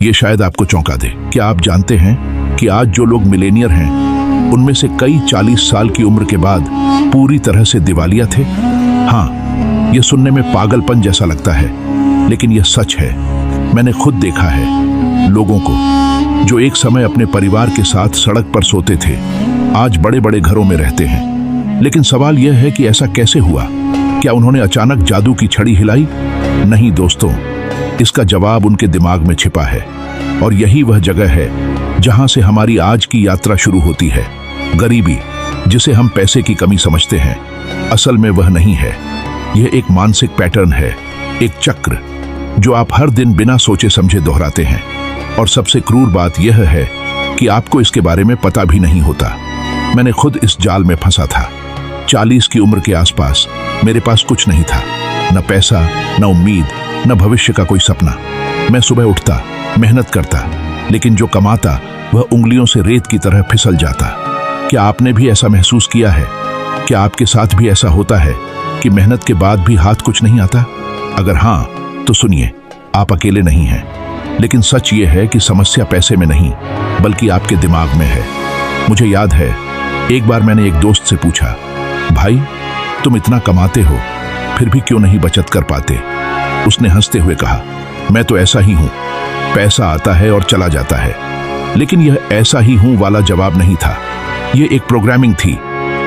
ये शायद आपको चौंका दे। क्या आप जानते हैं कि आज जो लोग मिलेनियर हैं उनमें से कई 40 साल की उम्र के बाद पूरी तरह से दिवालिया थे? हाँ, यह सुनने में पागलपन जैसा लगता है, लेकिन यह सच है। मैंने खुद देखा है लोगों को जो एक समय अपने परिवार के साथ सड़क पर सोते थे, आज बड़े बड़े घरों में रहते हैं। लेकिन सवाल यह है कि ऐसा कैसे हुआ? क्या उन्होंने अचानक जादू की छड़ी हिलाई? नहीं दोस्तों, इसका जवाब उनके दिमाग में छिपा है। और यही वह जगह है जहां से हमारी आज की यात्रा शुरू होती है। गरीबी, जिसे हम पैसे की कमी समझते हैं, असल में वह नहीं है। यह एक मानसिक पैटर्न है, एक चक्र जो आप हर दिन बिना सोचे समझे दोहराते हैं। और सबसे क्रूर बात यह है कि आपको इसके बारे में पता भी नहीं होता। मैंने खुद इस जाल में फंसा था। 40 की उम्र के आसपास मेरे पास कुछ नहीं था, न पैसा, न उम्मीद, न भविष्य का कोई सपना। मैं सुबह उठता, मेहनत करता, लेकिन जो कमाता वह उंगलियों से रेत की तरह फिसल जाता। क्या आपने भी ऐसा महसूस किया है? क्या आपके साथ भी ऐसा होता है कि मेहनत के बाद भी हाथ कुछ नहीं आता? अगर हाँ, तो सुनिए, आप अकेले नहीं हैं। लेकिन सच ये है कि समस्या पैसे में नहीं, बल्कि आपके दिमाग में है। मुझे याद है, एक बार मैंने एक दोस्त से पूछा, भाई तुम इतना कमाते हो, फिर भी क्यों नहीं बचत कर पाते? उसने हंसते हुए कहा, मैं तो ऐसा ही हूं, पैसा आता है और चला जाता है। लेकिन यह ऐसा ही हूं वाला जवाब नहीं था। यह एक प्रोग्रामिंग थी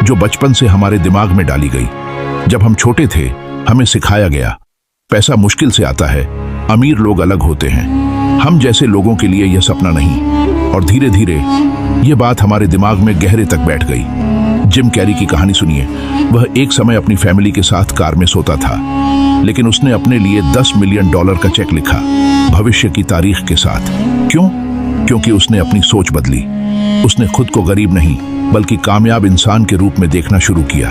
जो बचपन से हमारे दिमाग में डाली गई। जब हम छोटे थे, हमें सिखाया गया, पैसा मुश्किल से आता है, अमीर लोग अलग होते हैं, हम जैसे लोगों के लिए यह सपना नहीं। और धीरे धीरे यह बात हमारे दिमाग में गहरे तक बैठ गई। जिम कैरी की कहानी सुनिए। वह एक समय अपनी फैमिली के साथ कार में सोता था, लेकिन उसने अपने लिए $10 मिलियन का चेक लिखा, भविष्य की तारीख के साथ। क्यों? क्योंकि उसने अपनी सोच बदली। उसने खुद को गरीब नहीं, बल्कि कामयाब इंसान के रूप में देखना शुरू किया।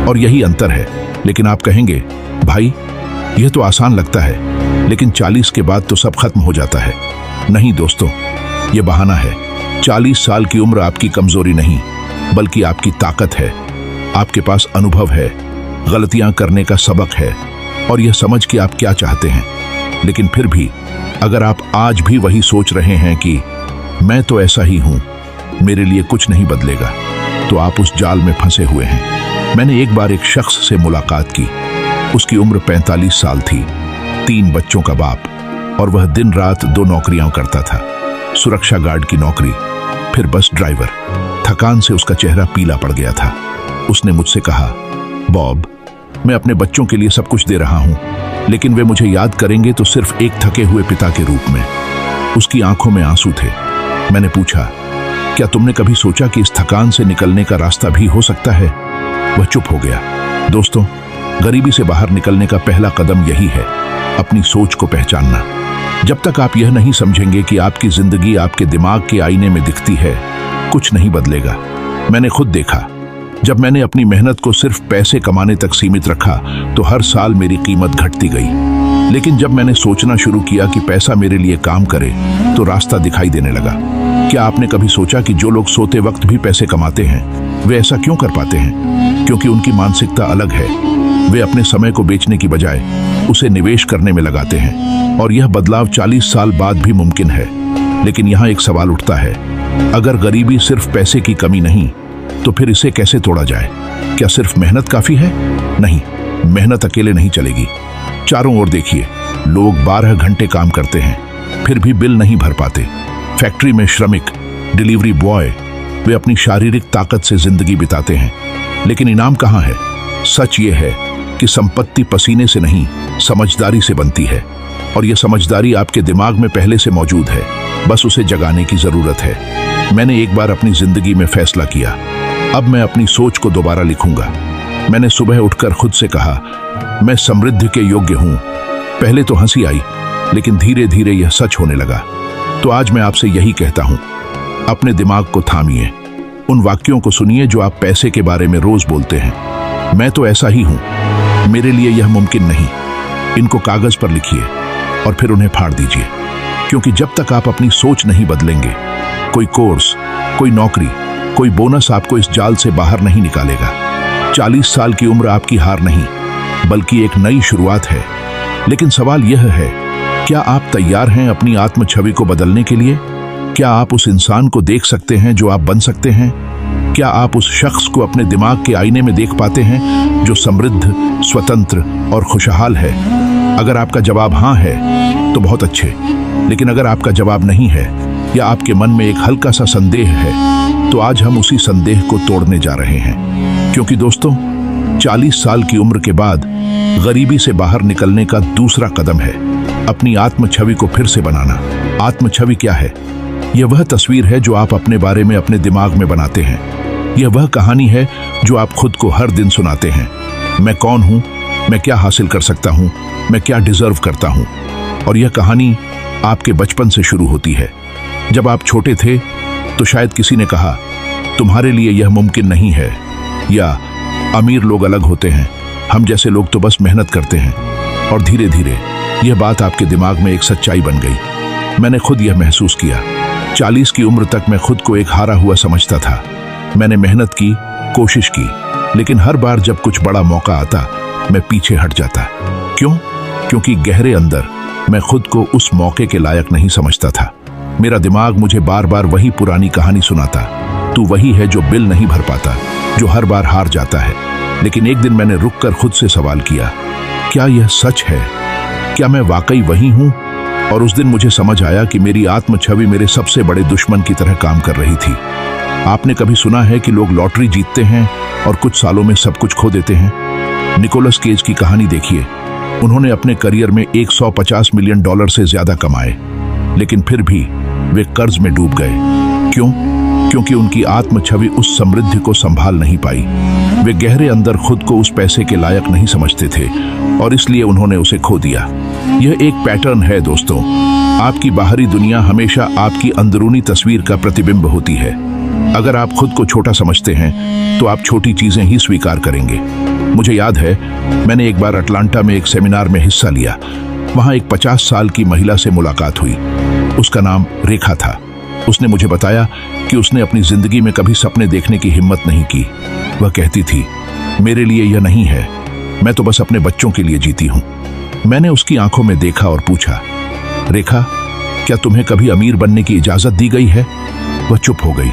और यही अंतर है। लेकिन आप कहेंगे, भाई यह तो आसान लगता है, लेकिन 40 के बाद तो सब खत्म हो जाता है। नहीं दोस्तों, यह बहाना है। 40 साल की उम्र आपकी कमजोरी नहीं, बल्कि आपकी ताकत है। आपके पास अनुभव है, गलतियां करने का सबक है, और यह समझ कि आप क्या चाहते हैं। लेकिन फिर भी अगर आप आज भी वही सोच रहे हैं कि मैं तो ऐसा ही हूं, मेरे लिए कुछ नहीं बदलेगा, तो आप उस जाल में फंसे हुए हैं। मैंने एक बार एक शख्स से मुलाकात की। उसकी उम्र 45 साल थी, 3 बच्चों का बाप, और वह दिन रात 2 नौकरियां करता था। सुरक्षा गार्ड की नौकरी, फिर बस ड्राइवर। थकान से उसका चेहरा पीला पड़ गया था। उसने मुझसे कहा, बॉब, मैं अपने बच्चों के लिए सब कुछ दे रहा हूं, लेकिन वे मुझे याद करेंगे तो सिर्फ एक थके हुए पिता के रूप में। उसकी आंखों में आंसू थे। मैंने पूछा, क्या तुमने कभी सोचा कि इस थकान से निकलने का रास्ता भी हो सकता है? वह चुप हो गया। दोस्तों, गरीबी से बाहर निकलने का पहला कदम यही है, अपनी सोच को पहचानना। जब तक आप यह नहीं समझेंगे कि आपकी जिंदगी आपके दिमाग के आईने में दिखती है, कुछ नहीं बदलेगा। मैंने खुद देखा, जब मैंने अपनी मेहनत को सिर्फ पैसे कमाने तक सीमित रखा तो हर साल मेरी कीमत घटती गई। लेकिन जब मैंने सोचना शुरू किया कि पैसा मेरे लिए काम करे, तो रास्ता दिखाई देने लगा। क्या आपने कभी सोचा कि जो लोग सोते वक्त भी पैसे कमाते हैं, वे ऐसा क्यों कर पाते हैं? क्योंकि उनकी मानसिकता अलग है। वे अपने समय को बेचने की बजाय उसे निवेश करने में लगाते हैं, और यह बदलाव 40 साल बाद भी मुमकिन है। लेकिन यहाँ एक सवाल उठता है, अगर गरीबी सिर्फ पैसे की कमी नहीं, तो फिर इसे कैसे तोड़ा जाए? क्या सिर्फ मेहनत काफी है? नहीं, मेहनत अकेले नहीं चलेगी। चारों ओर देखिए, लोग 12 घंटे काम करते हैं, फिर भी बिल नहीं भर पाते। फैक्ट्री में श्रमिक, डिलीवरी बॉय, वे अपनी शारीरिक ताकत से जिंदगी बिताते हैं, लेकिन इनाम कहाँ है? सच ये है कि संपत्ति पसीने से नहीं, समझदारी से बनती है। और यह समझदारी आपके दिमाग में पहले से मौजूद है, बस उसे जगाने की जरूरत है। मैंने एक बार अपनी जिंदगी में फैसला किया, अब मैं अपनी सोच को दोबारा लिखूंगा। मैंने सुबह उठकर खुद से कहा, मैं समृद्धि के योग्य हूं। पहले तो हंसी आई, लेकिन धीरे धीरे यह सच होने लगा। तो आज मैं आपसे यही कहता हूं, अपने दिमाग को थामिए। उन वाक्यों को सुनिए जो आप पैसे के बारे में रोज बोलते हैं। मैं तो ऐसा ही हूं, मेरे लिए यह मुमकिन नहीं। इनको कागज पर लिखिए और फिर उन्हें फाड़ दीजिए। क्योंकि जब तक आप अपनी सोच नहीं बदलेंगे, कोई कोर्स, कोई नौकरी, कोई बोनस आपको इस जाल से बाहर नहीं निकालेगा। 40 साल की उम्र आपकी हार नहीं, बल्कि एक नई शुरुआत है। लेकिन सवाल यह है क्या आप तैयार हैं अपनी आत्म छवि को बदलने के लिए? क्या आप उस इंसान को देख सकते हैं जो आप बन सकते हैं? क्या आप उस शख्स को अपने दिमाग के आईने में देख पाते हैं जो समृद्ध, स्वतंत्र और खुशहाल है? अगर आपका जवाब हाँ है तो बहुत अच्छे, लेकिन अगर आपका जवाब नहीं है या आपके मन में एक हल्का सा संदेह है, तो आज हम उसी संदेह को तोड़ने जा रहे हैं। क्योंकि दोस्तों, 40 साल की उम्र के बाद गरीबी से बाहर निकलने का दूसरा कदम है अपनी आत्म छवि को फिर से बनाना। आत्म छवि क्या है? यह वह तस्वीर है जो आप अपने बारे में अपने दिमाग में बनाते हैं। यह वह कहानी है जो आप खुद को हर दिन सुनाते हैं। मैं कौन हूं? मैं क्या हासिल कर सकता हूं? मैं क्या डिजर्व करता हूं? और यह कहानी आपके बचपन से शुरू होती है। जब आप छोटे थे तो शायद किसी ने कहा, तुम्हारे लिए यह मुमकिन नहीं है, या अमीर लोग अलग होते हैं, हम जैसे लोग तो बस मेहनत करते हैं। और धीरे धीरे यह बात आपके दिमाग में एक सच्चाई बन गई। मैंने खुद यह महसूस किया। 40 की उम्र तक मैं खुद को एक हारा हुआ समझता था। मैंने मेहनत की, कोशिश की, लेकिन हर बार जब कुछ बड़ा मौका आता मैं पीछे हट जाता। क्यों? क्योंकि गहरे अंदर मैं खुद को उस मौके के लायक नहीं समझता था। मेरा दिमाग मुझे बार बार वही पुरानी कहानी सुनाता, तू वही है जो बिल नहीं भर पाता, जो हर बार हार जाता है। लेकिन एक दिन मैंने रुककर खुद से सवाल किया, क्या यह सच है? क्या मैं वाकई वही हूं? और उस दिन मुझे समझ आया कि मेरी आत्म छवि मेरे सबसे बड़े दुश्मन की तरह काम कर रही थी। आपने कभी सुना है कि लोग लॉटरी जीतते हैं और कुछ सालों में सब कुछ खो देते हैं? निकोलस केज की कहानी देखिए। उन्होंने अपने करियर में $150 मिलियन से ज्यादा कमाए, लेकिन फिर भी वे कर्ज में डूब गए। क्यों? क्योंकि उनकी आत्म छवि उस समृद्धि को संभाल नहीं पाई। वे गहरे अंदर खुद को उस पैसे के लायक नहीं समझते थे और इसलिए उन्होंने उसे खो दिया। यह एक पैटर्न है दोस्तों। आपकी बाहरी दुनिया हमेशा आपकी अंदरूनी तस्वीर का प्रतिबिंब होती है। अगर आप खुद को छोटा समझते हैं तो आप छोटी चीजें ही स्वीकार करेंगे। मुझे याद है, मैंने एक बार अटलांटा में एक सेमिनार में हिस्सा लिया। वहां एक 50 साल की महिला से मुलाकात हुई। उसका नाम रेखा था। उसने मुझे बताया कि उसने अपनी जिंदगी में कभी सपने देखने की हिम्मत नहीं की। वह कहती थी, मेरे लिए यह नहीं है, मैं तो बस अपने बच्चों के लिए जीती हूं। मैंने उसकी आंखों में देखा और पूछा, रेखा, क्या तुम्हें कभी अमीर बनने की इजाजत दी गई है? वह चुप हो गई।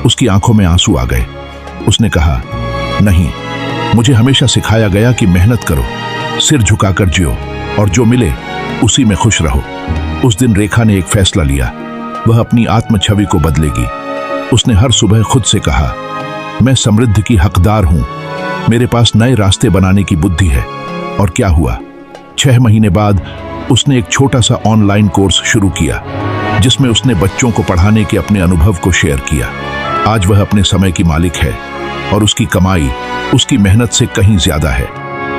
उसकी आंखों में आंसू आ गए। उसने कहा, नहीं, मुझे हमेशा सिखाया गया कि मेहनत करो, सिर झुकाकर जियो और जो मिले उसी में खुश रहो। उस दिन रेखा ने एक फैसला लिया। वह अपनी आत्म छवि को बदलेगी। उसने हर सुबह खुद से कहा, मैं समृद्धि की हकदार हूं, मेरे पास नए रास्ते बनाने की बुद्धि है। और क्या हुआ? 6 महीने बाद उसने एक छोटा सा ऑनलाइन कोर्स शुरू किया जिसमें उसने बच्चों को पढ़ाने के अपने अनुभव को शेयर किया। आज वह अपने समय की मालिक है और उसकी कमाई उसकी मेहनत से कहीं ज्यादा है।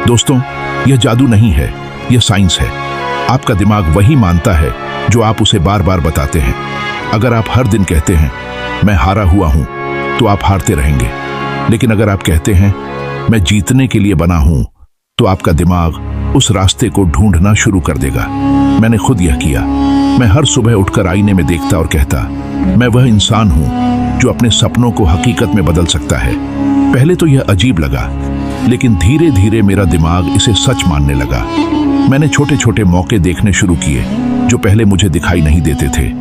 दोस्तों, यह जादू नहीं है, यह साइंस है। आपका दिमाग वही मानता है जो आप उसे बार बार बताते हैं। अगर आप हर दिन कहते हैं, मैं हारा हुआ हूं, तो आप हारते रहेंगे। लेकिन अगर आप कहते हैं, मैं जीतने के लिए बना हूं, तो आपका दिमाग उस रास्ते को ढूंढना शुरू कर देगा। मैंने खुद यह किया। मैं हर सुबह उठकर आईने में देखता और कहता, मैं वह इंसान हूं जो अपने सपनों को हकीकत में बदल सकता है। पहले तो यह अजीब लगा, लेकिन धीरे धीरे मेरा दिमाग इसे सच मानने लगा। मैंने छोटे छोटे मौके देखने शुरू किए जो पहले मुझे दिखाई नहीं देते थे।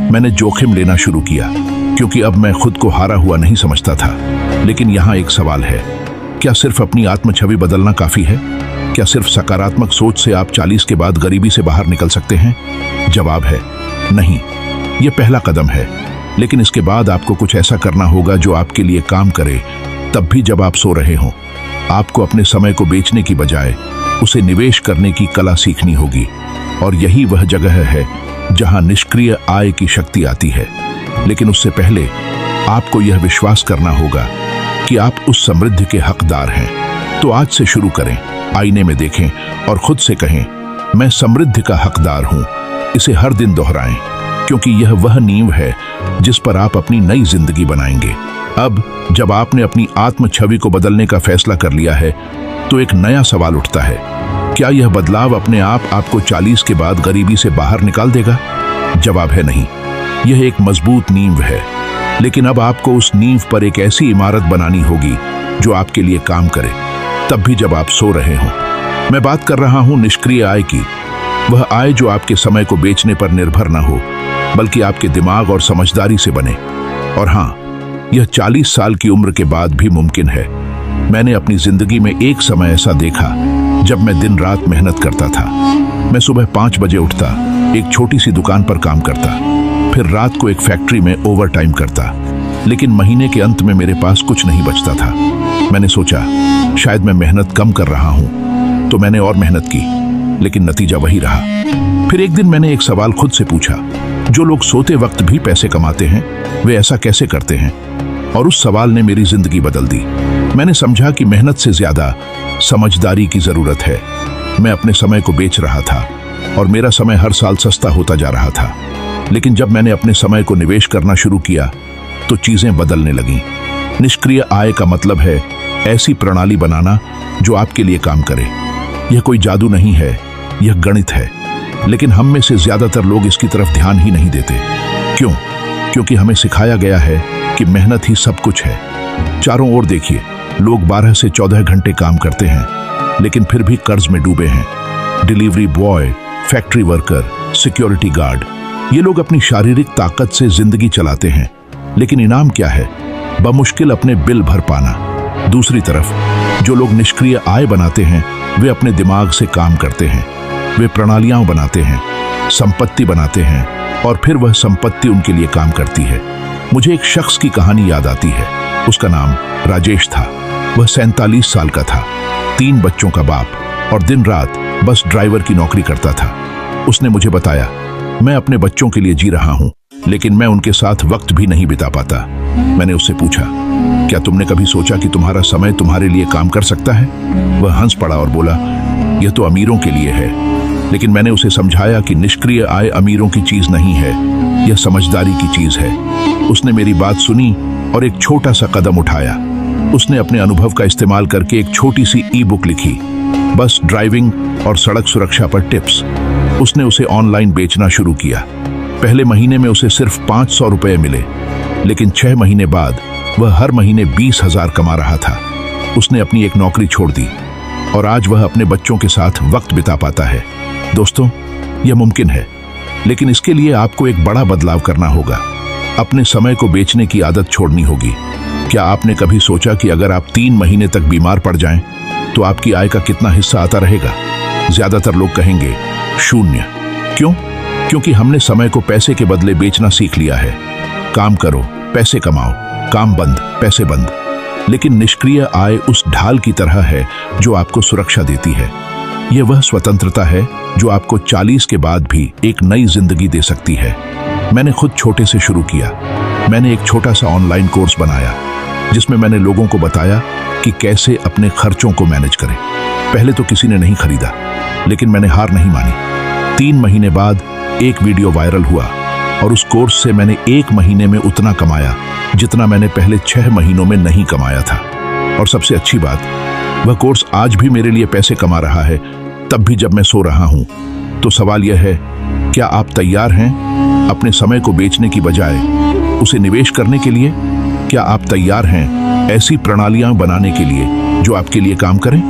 मैंने जोखिम लेना शुरू किया क्योंकि अब मैं खुद को हारा हुआ नहीं समझता था। लेकिन यहाँ एक सवाल है, क्या सिर्फ अपनी आत्म छवि बदलना काफी है? क्या सिर्फ सकारात्मक सोच से आप 40 के बाद गरीबी से बाहर निकल सकते हैं? जवाब है नहीं। यह पहला कदम है, लेकिन इसके बाद आपको कुछ ऐसा करना होगा जो आपके लिए काम करे, तब भी जब आप सो रहे हों। आपको अपने समय को बेचने की बजाय उसे निवेश करने की कला सीखनी होगी। और यही वह जगह है जहां निष्क्रिय आय की शक्ति आती है। लेकिन उससे पहले आपको यह विश्वास करना होगा कि आप उस समृद्धि के हकदार हैं। तो आज से शुरू करें, आईने में देखें और खुद से कहें, मैं समृद्धि का हकदार हूं। इसे हर दिन दोहराएं, क्योंकि यह वह नींव है जिस पर आप अपनी नई जिंदगी बनाएंगे। अब जब आपने अपनी आत्म छवि को बदलने का फैसला कर लिया है, तो एक नया सवाल उठता है, क्या यह बदलाव अपने आप आपको 40 के बाद गरीबी से बाहर निकाल देगा? जवाब है नहीं। यह एक मजबूत नींव है, लेकिन अब आपको उस नींव पर एक ऐसी इमारत बनानी होगी जो आपके लिए काम करे, तब भी जब आप सो रहे हों। मैं बात कर रहा हूं निष्क्रिय आय की। वह आय जो आपके समय को बेचने पर निर्भर न हो, बल्कि आपके दिमाग और समझदारी से बने। और हाँ, यह 40 साल की उम्र के बाद भी मुमकिन है। मैंने अपनी जिंदगी में एक समय ऐसा देखा जब मैं दिन रात मेहनत करता था। मैं सुबह 5 बजे उठता, एक छोटी सी दुकान पर काम करता, फिर रात को एक फैक्ट्री में ओवर टाइम करता, लेकिन महीने के अंत में मेरे पास कुछ नहीं बचता था। मैंने सोचा शायद मैं मेहनत कम कर रहा हूं, तो मैंने और मेहनत की, लेकिन नतीजा वही रहा। फिर एक दिन मैंने एक सवाल खुद से पूछा, जो लोग सोते वक्त भी पैसे कमाते हैं, वे ऐसा कैसे करते हैं? और उस सवाल ने मेरी जिंदगी बदल दी। मैंने समझा कि मेहनत से ज्यादा समझदारी की जरूरत है। मैं अपने समय को बेच रहा था और मेरा समय हर साल सस्ता होता जा रहा था। लेकिन जब मैंने अपने समय को निवेश करना शुरू किया तो चीजें बदलने लगीं। निष्क्रिय आय का मतलब है ऐसी प्रणाली बनाना जो आपके लिए काम करे। यह कोई जादू नहीं है, यह गणित है। लेकिन हम में से ज्यादातर लोग इसकी तरफ ध्यान ही नहीं देते। क्यों? क्योंकि हमें सिखाया गया है कि मेहनत ही सब कुछ है। चारों ओर देखिए, लोग 12 से 14 घंटे काम करते हैं, लेकिन फिर भी कर्ज में डूबे हैं। Delivery boy, factory worker, security guard, ये लोग अपनी शारीरिक ताकत से जिंदगी चलाते हैं, लेकिन इनाम क्या है? बमुश्किल अपने बिल भर पाना। दूसरी तरफ जो लोग निष्क्रिय आय बनाते हैं, वे अपने दिमाग से काम करते हैं। वे प्रणालियां बनाते हैं, संपत्ति बनाते हैं, और फिर वह संपत्ति उनके लिए काम करती है। मुझे एक शख्स की कहानी याद आती है। उसका नाम राजेश था। वह 47 साल का था, 3 बच्चों का बाप, और दिन रात बस ड्राइवर की नौकरी करता था। उसने मुझे बताया, मैं अपने बच्चों के लिए जी रहा हूं, लेकिन मैं उनके साथ वक्त भी नहीं बिता पाता। मैंने उससे पूछा, क्या तुमने कभी सोचा कि तुम्हारा समय तुम्हारे लिए काम कर सकता है? वह हंस पड़ा और बोला, यह तो अमीरों के लिए है। लेकिन मैंने उसे समझाया कि निष्क्रिय आय अमीरों की चीज नहीं है, यह समझदारी की चीज है। उसने मेरी बात सुनी और एक छोटा सा कदम उठाया। उसने अपने अनुभव का इस्तेमाल करके एक छोटी सी ई बुक लिखी, बस ड्राइविंग और सड़क सुरक्षा पर टिप्स। उसने उसे ऑनलाइन बेचना शुरू किया। पहले महीने में उसे सिर्फ 500 रुपये मिले, लेकिन 6 महीने बाद वह हर महीने 20,000 कमा रहा था। उसने अपनी एक नौकरी छोड़ दी और आज वह अपने बच्चों के साथ वक्त बिता पाता है। दोस्तों, यह मुमकिन है, लेकिन इसके लिए आपको एक बड़ा बदलाव करना होगा। अपने समय को बेचने की आदत छोड़नी होगी। क्या आपने कभी सोचा कि अगर आप 3 महीने तक बीमार पड़ जाएं, तो आपकी आय का कितना हिस्सा आता रहेगा? ज्यादातर लोग कहेंगे 0। क्यों? क्योंकि हमने समय को पैसे के बदले बेचना सीख लिया है। काम करो, पैसे कमाओ, काम बंद, पैसे बंद। लेकिन निष्क्रिय आय उस ढाल की तरह है जो आपको सुरक्षा देती है। यह वह स्वतंत्रता है जो आपको 40 के बाद भी एक नई जिंदगी दे सकती है। मैंने खुद छोटे से शुरू किया। मैंने एक छोटा सा ऑनलाइन कोर्स बनाया जिसमें मैंने लोगों को बताया कि कैसे अपने खर्चों को मैनेज करें। पहले तो किसी ने नहीं खरीदा, लेकिन मैंने हार नहीं मानी। 3 महीने बाद एक वीडियो वायरल हुआ और उस कोर्स से मैंने 1 महीने में उतना कमाया जितना मैंने पहले 6 महीनों में नहीं कमाया था। और सबसे अच्छी बात, वह कोर्स आज भी मेरे लिए पैसे कमा रहा है, तब भी जब मैं सो रहा हूं। तो सवाल यह है, क्या आप तैयार हैं अपने समय को बेचने की बजाय उसे निवेश करने के लिए? क्या आप तैयार हैं ऐसी प्रणालियां बनाने के लिए जो आपके लिए काम करें?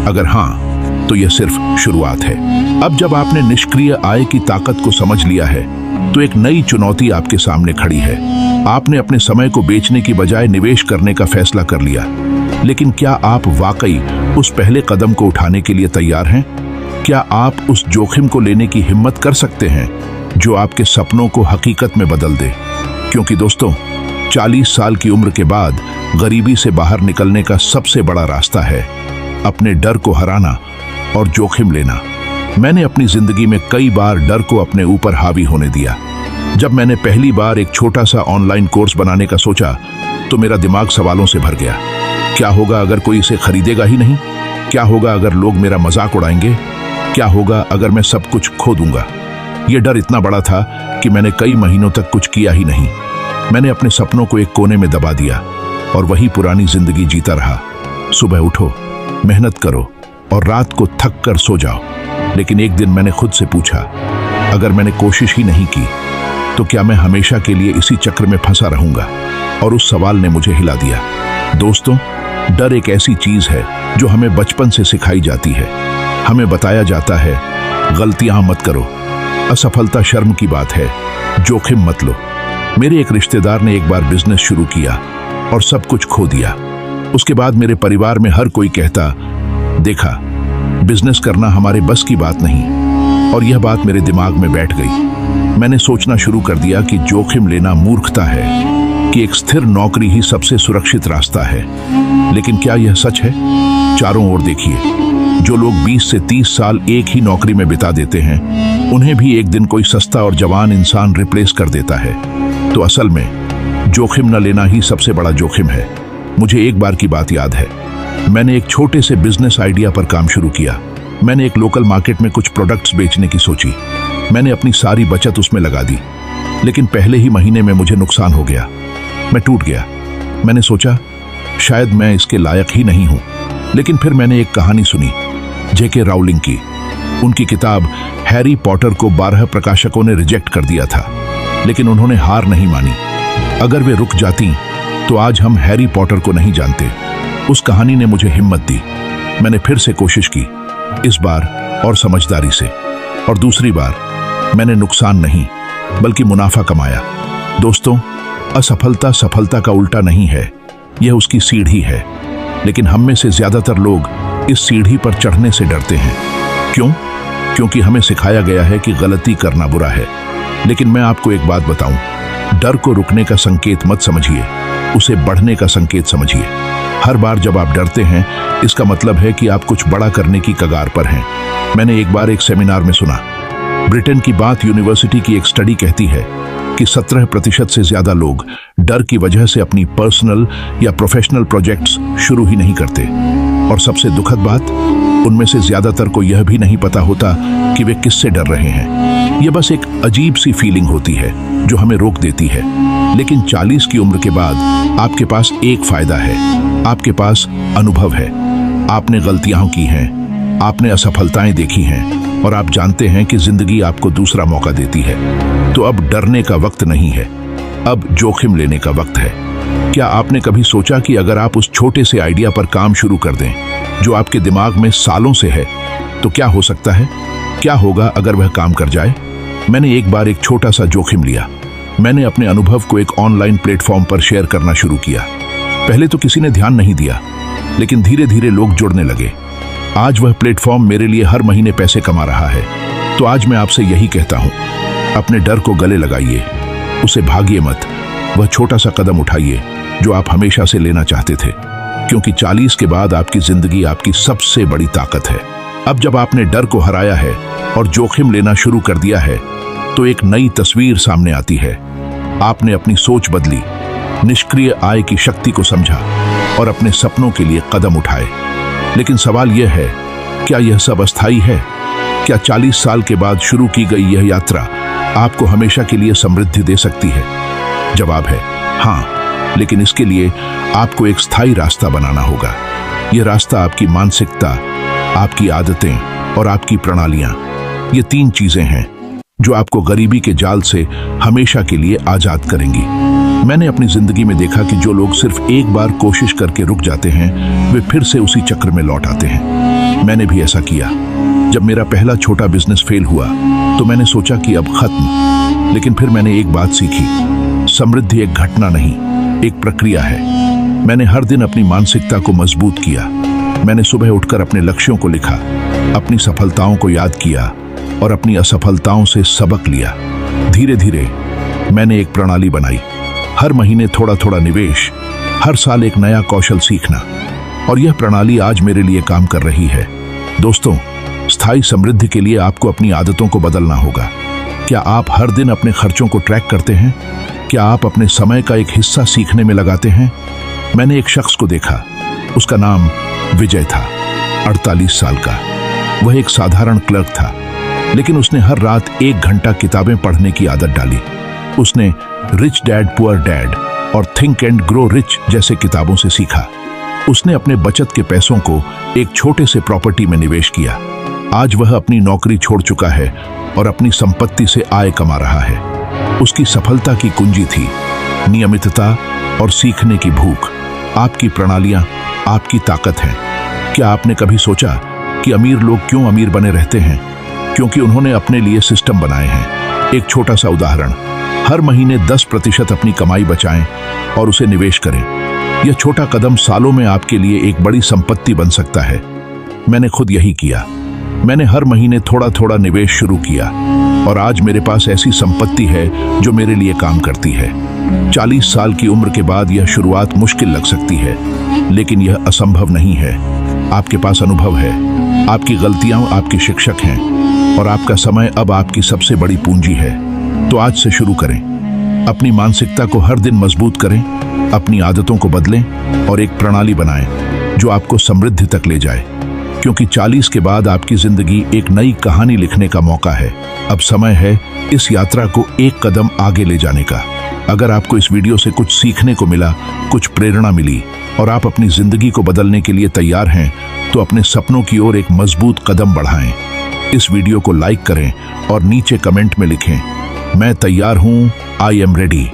अगर हां, तो यह सिर्फ शुरुआत है। अब जब आपने निष्क्रिय आय की ताकत को समझ लिया है, तो एक नई चुनौती आपके सामने खड़ी है। आपने अपने समय को बेचने की बजाय निवेश करने का फैसला कर लिया, लेकिन क्या आप वाकई उस पहले कदम को उठाने के लिए तैयार हैं? क्या आप उस जोखिम को लेने की हिम्मत कर सकते हैं जो आपके सपनों को हकीकत में बदल दे? क्योंकि दोस्तों, 40 साल की उम्र के बाद गरीबी से बाहर निकलने का सबसे बड़ा रास्ता है अपने डर को हराना और जोखिम लेना। मैंने अपनी जिंदगी में कई बार डर को अपने ऊपर हावी होने दिया। जब मैंने पहली बार एक छोटा सा ऑनलाइन कोर्स बनाने का सोचा, तो मेरा दिमाग सवालों से भर गया। क्या होगा अगर कोई इसे खरीदेगा ही नहीं? क्या होगा अगर लोग मेरा मजाक उड़ाएंगे? क्या होगा अगर मैं सब कुछ खो दूंगा? यह डर इतना बड़ा था कि मैंने कई महीनों तक कुछ किया ही नहीं। मैंने अपने सपनों को एक कोने में दबा दिया और वही पुरानी जिंदगी जीता रहा। सुबह उठो, मेहनत करो और रात को थक कर सो जाओ। लेकिन एक दिन मैंने खुद से पूछा, अगर मैंने कोशिश ही नहीं की, तो क्या मैं हमेशा के लिए इसी चक्र में फंसा रहूंगा? और उस सवाल ने मुझे हिला दिया। दोस्तों, डर एक ऐसी चीज है जो हमें बचपन से सिखाई जाती है। हमें बताया जाता है गलतियां मत करो, असफलता शर्म की बात है, जोखिम मत लो। मेरे एक रिश्तेदार ने एक बार बिजनेस शुरू किया और सब कुछ खो दिया। उसके बाद मेरे परिवार में हर कोई कहता, देखा, बिजनेस करना हमारे बस की बात नहीं। और यह बात मेरे दिमाग में बैठ गई। मैंने सोचना शुरू कर दिया कि जोखिम लेना मूर्खता है, कि एक स्थिर नौकरी ही सबसे सुरक्षित रास्ता है। लेकिन क्या यह सच है? चारों ओर देखिए, जो लोग 20 से 30 साल एक ही नौकरी में बिता देते हैं, उन्हें भी एक दिन कोई सस्ता और जवान इंसान रिप्लेस कर देता है। तो असल में जोखिम न लेना ही सबसे बड़ा जोखिम है। मुझे एक बार की बात याद है। मैंने एक छोटे से बिजनेस आइडिया पर काम शुरू किया। मैंने एक लोकल मार्केट में कुछ प्रोडक्ट्स बेचने की सोची। मैंने अपनी सारी बचत उसमें लगा दी, लेकिन पहले ही महीने में मुझे नुकसान हो गया। मैं टूट गया। मैंने सोचा शायद मैं इसके लायक ही नहीं हूं। लेकिन फिर मैंने एक कहानी सुनी, जेके राउलिंग की। उनकी किताब हैरी पॉटर को 12 प्रकाशकों ने रिजेक्ट कर दिया था, लेकिन उन्होंने हार नहीं मानी। अगर वे रुक जाती तो आज हम हैरी पॉटर को नहीं जानते। उस कहानी ने मुझे हिम्मत दी। मैंने फिर से कोशिश की, इस बार और समझदारी से। और दूसरी बार मैंने नुकसान नहीं बल्कि मुनाफा कमाया। दोस्तों, असफलता सफलता का उल्टा नहीं है, यह उसकी सीढ़ी है। लेकिन हम में से ज्यादातर लोग इस सीढ़ी पर चढ़ने से डरते हैं। क्यों? क्योंकि हमें सिखाया गया है कि गलती करना बुरा है। लेकिन मैं आपको एक बात बताऊं, डर को रुकने का संकेत मत समझिए, उसे बढ़ने का संकेत समझिए। हर बार जब आप डरते हैं, इसका मतलब है कि आप कुछ बड़ा करने की कगार पर हैं। मैंने एक बार एक सेमिनार में सुना, ब्रिटेन की बाथ यूनिवर्सिटी की एक स्टडी कहती है कि 17% से ज्यादा लोग डर की वजह से अपनी पर्सनल या प्रोफेशनल प्रोजेक्ट्स शुरू ही नहीं करते। और सबसे दुखद बात, उनमें से ज्यादातर को यह भी नहीं पता होता कि वे किससे डर रहे हैं। यह बस एक अजीब सी फीलिंग होती है जो हमें रोक देती है। लेकिन 40 की उम्र के बाद आपके पास एक फायदा है, आपके पास अनुभव है। आपने गलतियां की हैं, आपने असफलताएं देखी हैं, और आप जानते हैं कि जिंदगी आपको दूसरा मौका देती है। तो अब डरने का वक्त नहीं है, अब जोखिम लेने का वक्त है। क्या आपने कभी सोचा कि अगर आप उस छोटे से आइडिया पर काम शुरू कर दें जो आपके दिमाग में सालों से है, तो क्या हो सकता है? क्या होगा अगर वह काम कर जाए? मैंने एक बार एक छोटा सा जोखिम लिया। मैंने अपने अनुभव को एक ऑनलाइन प्लेटफॉर्म पर शेयर करना शुरू किया। पहले तो किसी ने ध्यान नहीं दिया, लेकिन धीरे धीरे लोग जुड़ने लगे। आज वह प्लेटफॉर्म मेरे लिए हर महीने पैसे कमा रहा है। तो आज मैं आपसे यही कहता हूं, अपने डर को गले लगाइए, उसे भागिए मत। वह छोटा सा कदम उठाइए जो आप हमेशा से लेना चाहते थे, क्योंकि 40 के बाद आपकी जिंदगी आपकी सबसे बड़ी ताकत है। अब जब आपने डर को हराया है और जोखिम लेना शुरू कर दिया है, तो एक नई तस्वीर सामने आती है। आपने अपनी सोच बदली, निष्क्रिय आय की शक्ति को समझा और अपने सपनों के लिए कदम उठाए। लेकिन सवाल यह है, क्या यह सब अस्थायी है? क्या 40 साल के बाद शुरू की गई यह यात्रा आपको हमेशा के लिए समृद्धि दे सकती है? जवाब है हाँ, लेकिन इसके लिए आपको एक स्थायी रास्ता बनाना होगा। यह रास्ता आपकी मानसिकता, आपकी आदतें और आपकी प्रणालियां, ये 3 चीजें हैं जो आपको गरीबी के जाल से हमेशा के लिए आजाद करेंगी। मैंने अपनी जिंदगी में देखा कि जो लोग सिर्फ एक बार कोशिश करके रुक जाते हैं, वे फिर से उसी चक्र में लौट आते हैं। मैंने भी ऐसा किया। जब मेरा पहला छोटा बिजनेस फेल हुआ, तो मैंने सोचा कि अब खत्म। लेकिन फिर मैंने एक बात सीखी, समृद्धि एक घटना नहीं, एक प्रक्रिया है। मैंने हर दिन अपनी मानसिकता को मजबूत किया। मैंने सुबह उठकर अपने लक्ष्यों को लिखा, अपनी सफलताओं को याद किया और अपनी असफलताओं से सबक लिया। धीरे धीरे मैंने एक प्रणाली बनाई, हर महीने थोड़ा थोड़ा निवेश, हर साल एक नया कौशल सीखना, और यह प्रणाली आज मेरे लिए काम कर रही है। दोस्तों, स्थायी समृद्धि के लिए आपको अपनी आदतों को बदलना होगा। क्या आप हर दिन अपने खर्चों को ट्रैक करते हैं? क्या आप अपने समय का एक हिस्सा सीखने में लगाते हैं? मैंने एक शख्स को देखा, उसका नाम विजय था, 48 साल का। वह एक साधारण क्लर्क था, लेकिन उसने हर रात 1 घंटा किताबें पढ़ने की आदत डाली। उसने रिच डैड पुअर डैड और थिंक एंड ग्रो रिच जैसे किताबों से सीखा। उसने अपने बचत के पैसों को एक छोटे से प्रॉपर्टी में निवेश किया। आज वह अपनी नौकरी छोड़ चुका है और अपनी संपत्ति से आय कमा रहा है। उसकी सफलता की कुंजी थी नियमितता और सीखने की भूख। आपकी प्रणालियां आपकी ताकत हैं। क्या आपने कभी सोचा कि अमीर लोग क्यों अमीर बने रहते हैं? क्योंकि उन्होंने अपने लिए सिस्टम बनाए हैं। एक छोटा सा उदाहरण, हर महीने 10% अपनी कमाई बचाएं और उसे निवेश करें। यह छोटा कदम सालों में आपके लिए एक बड़ी संपत्ति बन सकता है। मैंने खुद यही किया। मैंने हर महीने थोड़ा थोड़ा निवेश शुरू किया और आज मेरे पास ऐसी संपत्ति है जो मेरे लिए काम करती है। 40 साल की उम्र के बाद यह शुरुआत मुश्किल लग सकती है, लेकिन यह असंभव नहीं है। आपके पास अनुभव है, आपकी गलतियां आपके शिक्षक हैं और आपका समय अब आपकी सबसे बड़ी पूंजी है। तो आज से शुरू करें। अपनी मानसिकता को हर दिन मजबूत करें, अपनी आदतों को बदलें और एक प्रणाली बनाएं जो आपको समृद्धि तक ले जाए। क्योंकि 40 के बाद आपकी जिंदगी एक नई कहानी लिखने का मौका है। अब समय है इस यात्रा को एक कदम आगे ले जाने का। अगर आपको इस वीडियो से कुछ सीखने को मिला, कुछ प्रेरणा मिली और आप अपनी जिंदगी को बदलने के लिए तैयार हैं, तो अपने सपनों की ओर एक मजबूत कदम बढ़ाएं। इस वीडियो को लाइक करें और नीचे कमेंट में लिखें, मैं तैयार हूं, आई एम रेडी।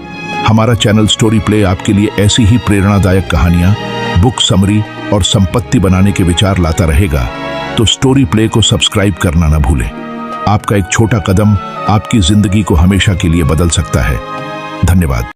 हमारा चैनल स्टोरी प्ले आपके लिए ऐसी ही प्रेरणादायक कहानियां, बुक समरी और संपत्ति बनाने के विचार लाता रहेगा। तो स्टोरी प्ले को सब्सक्राइब करना ना भूलें। आपका एक छोटा कदम आपकी जिंदगी को हमेशा के लिए बदल सकता है। धन्यवाद।